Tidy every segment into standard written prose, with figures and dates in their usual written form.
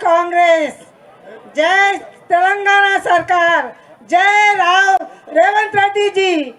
कांग्रेस, जय तेलंगाना सरकार, जय रेवंत रेड्डी जी।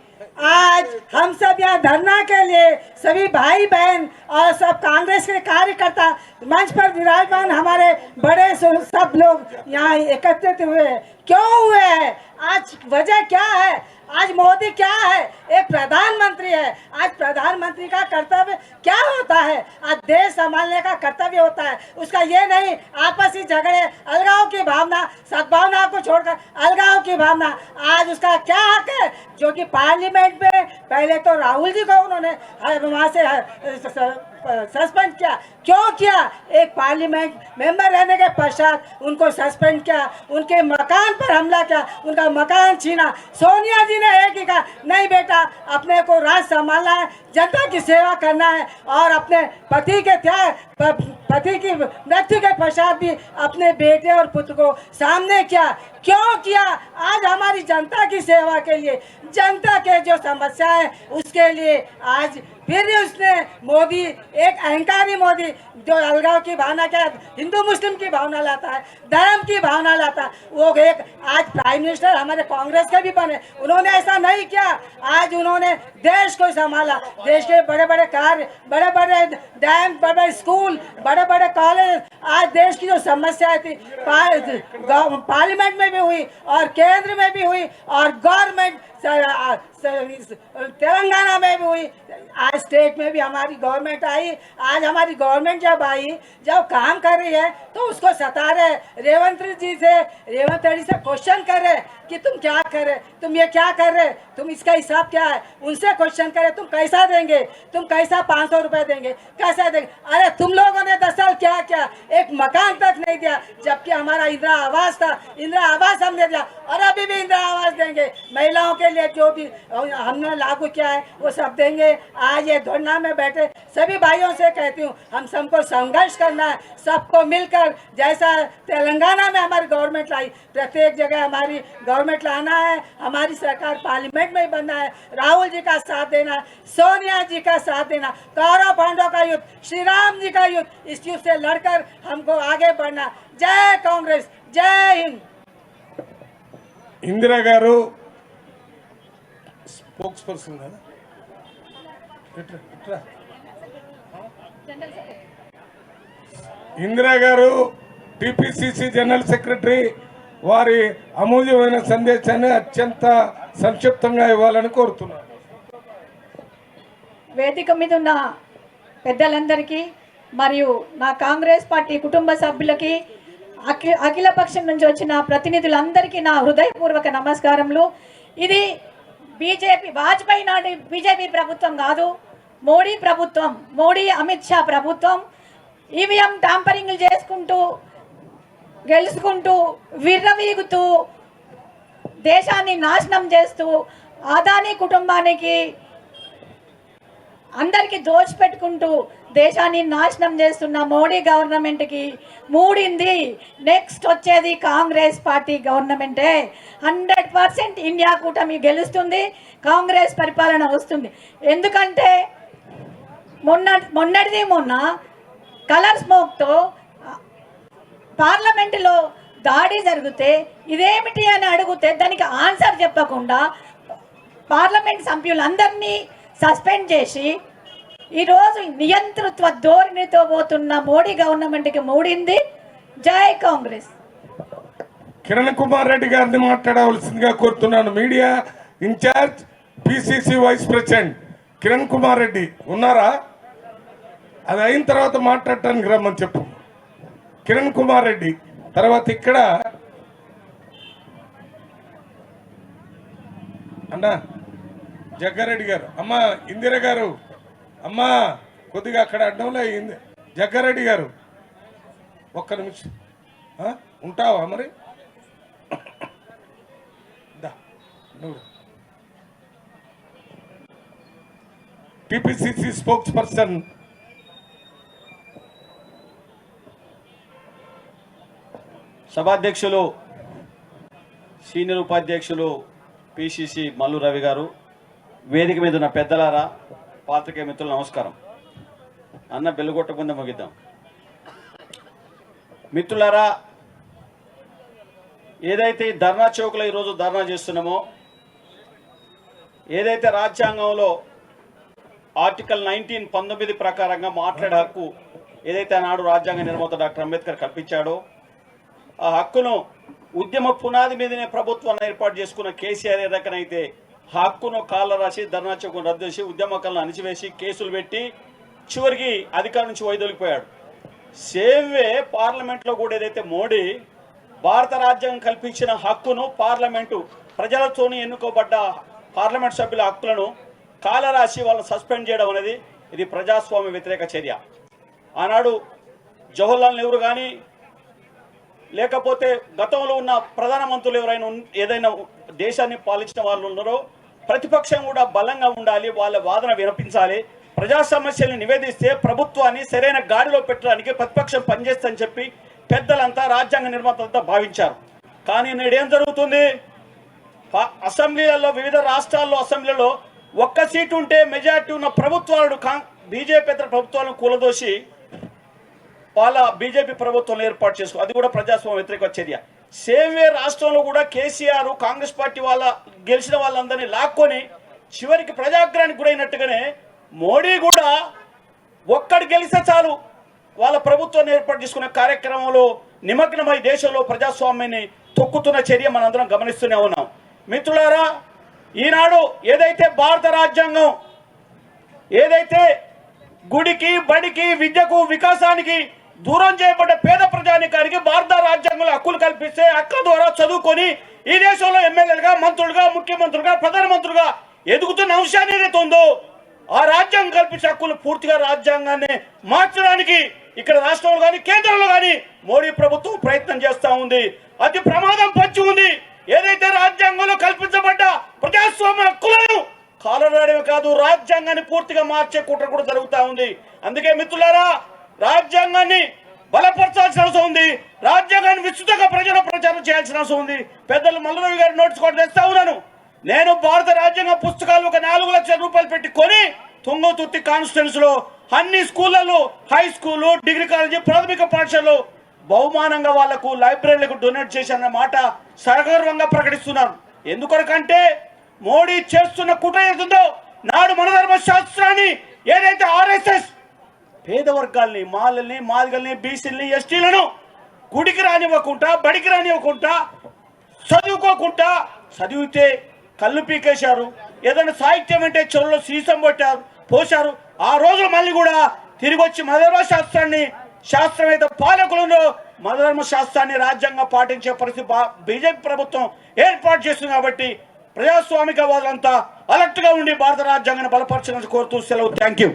आज हम सब यहाँ धरना के लिए सभी भाई बहन और सब कांग्रेस के कार्यकर्ता मंच पर विराजमान हमारे बड़े सब लोग यहाँ एकत्रित हुए। क्यों हुए हैं? आज वजह क्या है? आज मोदी क्या है? एक प्रधानमंत्री है। आज प्रधानमंत्री का कर्तव्य क्या होता है? आज देश संभालने का कर्तव्य होता है। उसका ये नहीं आपसी झगड़े, अलगाव की भावना, सद्भावना को छोड़कर अलगाव की भावना। आज उसका क्या हक है? जो कि पार्लियामेंट में पहले तो राहुल जी को उन्होंने वहाँ से सस्पेंड किया। क्यों किया? एक पार्लियामेंट मेंबर रहने के पश्चात उनको सस्पेंड किया, उनके मकान पर हमला किया, उनका मकान छीना। सोनिया जी ने एक ही कहा, नहीं बेटा, अपने को राज संभालना है, जनता की सेवा करना है और अपने पति की मृत्यु के पश्चात भी अपने बेटे और पुत्र को सामने किया। क्यों किया? आज हमारी जनता की सेवा के लिए, जनता के जो समस्या है उसके लिए आज फिर उसने मोदी, एक अहंकारी मोदी जो अलगाव की भावना क्या, हिंदू मुस्लिम की भावना लाता है, धर्म की भावना लाता है, वो एक आज प्राइम मिनिस्टर हमारे कांग्रेस के भी बने। उन्होंने ऐसा नहीं किया। आज उन्होंने देश को संभाला, देश के बड़े बड़े कार्य, बड़े बड़े डैम, बड़े बड़े स्कूल, बड़े बड़े कॉलेज, आज देश की जो समस्याएं थी पार्लियामेंट में भी हुई और केंद्र में भी हुई और गवर्नमेंट तेलंगाना में भी हुई। आज स्टेट में भी हमारी गवर्नमेंट आई। आज हमारी गवर्नमेंट जब आई, जब काम कर रही है तो उसको सता रहे, रेवंत रेड्डी से क्वेश्चन कर रहे कि तुम क्या कर रहे, तुम ये क्या कर रहे, तुम इसका हिसाब क्या है। उनसे क्वेश्चन करे, तुम कैसा देंगे, तुम कैसा 500 रुपए देंगे, कैसा देंगे। अरे तुम लोगों ने 10 साल क्या किया? एक मकान तक नहीं दिया, जबकि हमारा इंदिरा आवास था, इंदिरा आवास हमने दिया और अभी भी इंदिरा आवास देंगे। महिलाओं के लिए जो भी हमने लागू किया है वो सब देंगे। आज ये धरना में बैठे सभी भाइयों से कहती हूँ, हम सबको संघर्ष करना है, सबको मिलकर। जैसा तेलंगाना में हमारी गवर्नमेंट लाई, प्रत्येक जगह हमारी गवर्नमेंट लाना है, हमारी सरकार पार्लियामेंट में ही बनना है, राहुल जी का साथ देना, सोनिया जी का साथ देना, कौरव पांडव का युद्ध, श्री राम जी का युद्ध, इस युद्ध से लड़कर हमको आगे बढ़ना। जय कांग्रेस, जय हिंद। इंदिरा गारू स्पोक्स पर्सन కదా ఇందిరా గారు టిపిసిసి జనరల్ సెక్రటరీ వారి అమూల్యమైన సందేశాన్ని అత్యంత సంక్షిప్తంగా ఇవ్వాలని కోరుతున్నాను. వేదిక మీద ఉన్న పెద్దలందరికీ మరియు నా కాంగ్రెస్ పార్టీ కుటుంబ సభ్యులకి, అఖిల పక్షం నుంచి వచ్చిన ప్రతినిధులందరికీ నా హృదయపూర్వక నమస్కారములు. ఇది బీజేపీ, వాజ్పేయి నాటి బీజేపీ ప్రభుత్వం కాదు, మోడీ ప్రభుత్వం, మోడీ అమిత్ షా ప్రభుత్వం. ఈవీఎం టాంపరింగ్లు చేసుకుంటూ, గెలుచుకుంటూ, విర్రవీగుతూ, దేశాన్ని నాశనం చేస్తూ, అదానీ కుటుంబానికి అందరికీ దోచిపెట్టుకుంటూ దేశాన్ని నాశనం చేస్తున్న మోడీ గవర్నమెంట్కి మూడింది. నెక్స్ట్ వచ్చేది కాంగ్రెస్ పార్టీ గవర్నమెంటే. 100% ఇండియా కూటమి గెలుస్తుంది, కాంగ్రెస్ పరిపాలన వస్తుంది. ఎందుకంటే మొన్న కలర్ స్మోక్తో పార్లమెంటులో దాడి జరిగితే ఇదేమిటి అని అడిగితే దానికి ఆన్సర్ చెప్పకుండా పార్లమెంట్ సభ్యులందరినీ సస్పెండ్ చేసి ఈరోజు నియంతృత్వ ధోరణితో పోతున్న మోడీ గవర్నమెంట్కి మూడింది. జై కాంగ్రెస్. కిరణ్ కుమార్ రెడ్డి గారిని మాట్లాడవలసిందిగా కోరుతున్నాను. Media in charge PCC vice president Kiran Kumar Reddy ఉన్నారా? అది అయిన తర్వాత మాట్లాడటానికి రమ్మని చెప్పు. కిరణ్ కుమార్ రెడ్డి తర్వాత ఇక్కడ అన్నా జగ్గారెడ్డి గారు, అమ్మ ఇందిర గారు, అమ్మ కొద్దిగా అక్కడ అడ్డంలో అయింది. జగ్గారెడ్డి గారు ఒక్క నిమిషం ఉంటావా? మరి టిపిసిసి స్పోక్స్ పర్సన్ సభాధ్యక్షులు, సీనియర్ ఉపాధ్యక్షులు పిసిసి మల్లు రవి గారు, వేదిక మీద ఉన్న పెద్దలారా, పాత్రికేయ మిత్రులు నమస్కారం. అన్న బెల్లుగొట్టకుండా ముగిద్దాం. మిత్రులారా, ఏదైతే ఈ ధర్నా చౌక్లో ఈరోజు ధర్నా చేస్తున్నామో, ఏదైతే రాజ్యాంగంలో ఆర్టికల్ 19 ప్రకారంగా మాట్లాడే హక్కు ఏదైతే ఆనాడు రాజ్యాంగ నిర్మాత డాక్టర్ అంబేద్కర్ కల్పించాడో, ఆ హక్కును ఉద్యమ పునాది మీదనే ప్రభుత్వాన్ని ఏర్పాటు చేసుకున్న కేసీఆర్ ఏ రకనైతే ఆ హక్కును కాళ్ళ రాసి ధర్నా చౌకను రద్దు చేసి ఉద్యమకాలను అణిచివేసి కేసులు పెట్టి చివరికి అధికారం నుంచి వైదొలిగిపోయాడు. సేమ్ వే పార్లమెంట్లో కూడా ఏదైతే మోడీ భారత రాజ్యాంగం కల్పించిన హక్కును పార్లమెంటు ప్రజలతోని ఎన్నుకోబడ్డ పార్లమెంట్ సభ్యుల హక్కులను కాలరాసి వాళ్ళని సస్పెండ్ చేయడం అనేది ఇది ప్రజాస్వామ్య వ్యతిరేక చర్య. ఆనాడు జవహర్లాల్ నెహ్రూ కానీ లేకపోతే గతంలో ఉన్న ప్రధానమంత్రులు ఎవరైనా ఏదైనా దేశాన్ని పాలించిన వాళ్ళు ఉన్నారో ప్రతిపక్షం కూడా బలంగా ఉండాలి, వాళ్ళ వాదన వినిపించాలి, ప్రజా సమస్యల్ని నివేదిస్తే ప్రభుత్వాన్ని సరైన గాడిలో పెట్టడానికి ప్రతిపక్షం పనిచేస్తుందని చెప్పి పెద్దలంతా రాజ్యాంగ నిర్మాతలంతా భావించారు. కానీ నేడేం జరుగుతుంది? అసెంబ్లీలలో వివిధ రాష్ట్రాల్లో అసెంబ్లీలో ఒక్క సీటు ఉంటే మెజార్టీ ఉన్న ప్రభుత్వాలను బీజేపీ ప్రభుత్వాలను కూలదోసి వాళ్ళ బీజేపీ ప్రభుత్వం ఏర్పాటు చేసుకో, అది కూడా ప్రజాస్వామ్య వ్యతిరేక చర్య. సేమ్ వే రాష్ట్రంలో కూడా కేసీఆర్ కాంగ్రెస్ పార్టీ వాళ్ళ గెలిచిన వాళ్ళందరినీ లాక్కొని చివరికి ప్రజాగ్రహానికి గురైనట్టుగానే మోడీ కూడా ఒక్కడు గెలిస్తే చాలు వాళ్ళ ప్రభుత్వాన్ని ఏర్పాటు చేసుకునే కార్యక్రమంలో నిమగ్నమై దేశంలో ప్రజాస్వామ్యాన్ని తొక్కుతున్న చర్య మనందరం గమనిస్తూనే ఉన్నాం. మిత్రులారా, ఈనాడు ఏదైతే భారత రాజ్యాంగం ఏదైతే గుడికి బడికి విద్యకు వికాసానికి దూరం చేయబడ్డ పేద ప్రజానికానికి భారత రాజ్యాంగంలో హక్కులు కల్పిస్తే హక్కుల ద్వారా చదువుకొని ఈ దేశంలో ఎమ్మెల్యేలుగా, మంత్రులుగా, ముఖ్యమంత్రులుగా, ప్రధానమంత్రులుగా ఎదుగుతున్న అంశాన్ని ఏదైతే ఉందో ఆ రాజ్యాంగం కల్పించే హక్కులు పూర్తిగా రాజ్యాంగాన్ని మార్చడానికి ఇక్కడ రాష్ట్రంలో కానీ కేంద్రంలో కానీ మోడీ ప్రభుత్వం ప్రయత్నం చేస్తూ ఉంది. అతి ప్రమాదం పంచి ఉంది. ఏదైతే రాజ్యాంగంలో కల్పించబడ్డ ప్రజాస్వామ్య హక్కులను కాలరాడమే కాదు, రాజ్యాంగాన్ని పూర్తిగా మార్చే కుట్ర కూడా జరుగుతూ ఉంది. అందుకే మిత్రులారా, రాజ్యాంగాన్ని బలపరచాల్సిన అవసరం ఉంది. రాజ్యాంగాన్ని విస్తృతంగా ప్రజల ప్రచారం చేయాల్సిన అవసరం ఉంది. పెద్దలు మల్లారావు గారి నోటీస్ కూడా తెస్తా ఉన్నాను. నేను భారత రాజ్యాంగ పుస్తకాలు ఒక 4 లక్షల రూపాయలు పెట్టి కొని తుంగతుర్తి కాన్స్టిట్యున్సీ లో అన్ని స్కూళ్లలో, హై స్కూలు, డిగ్రీ కాలేజీ, ప్రాథమిక పాఠశాలలో బహుమానంగా వాళ్లకు లైబ్రరీలకు డొనేట్ చేశారన్న మాట సగర్వంగా ప్రకటిస్తున్నారు. ఎందుకొరకంటే మోడీ చేస్తున్న కుట్ర ఏదో నాడు మనధర్మ శాస్త్రాన్ని ఏదైతే ఆర్ఎస్ఎస్ పేద వర్గాల్ని, మాలల్ని, మాదిగల్ని, బీసీలని, ఎస్టీలను గుడికి రానివ్వకుండా, బడికి రానివ్వకుండా, చదువుకోకుండా, చదివితే కళ్ళు పీకేశారు. ఏదైనా సాహిత్యం అంటే చెరువులో సీసం పోశారు. ఆ రోజు మళ్ళీ కూడా తిరిగి వచ్చి మనధర్మ శాస్త్రాన్ని, శాస్త్రవేత్త పాలకులను మనధర్మ శాస్త్రాన్ని రాజ్యాంగం పాటించే పరిస్థితి బీజేపీ ప్రభుత్వం ఏర్పాటు చేస్తుంది. కాబట్టి ప్రజాస్వామిక వాదులంతా అలర్ట్ గా ఉండి భారత రాజ్యాంగాన్ని బలపరచాలని కోరుతూ సెలవు. Thank you.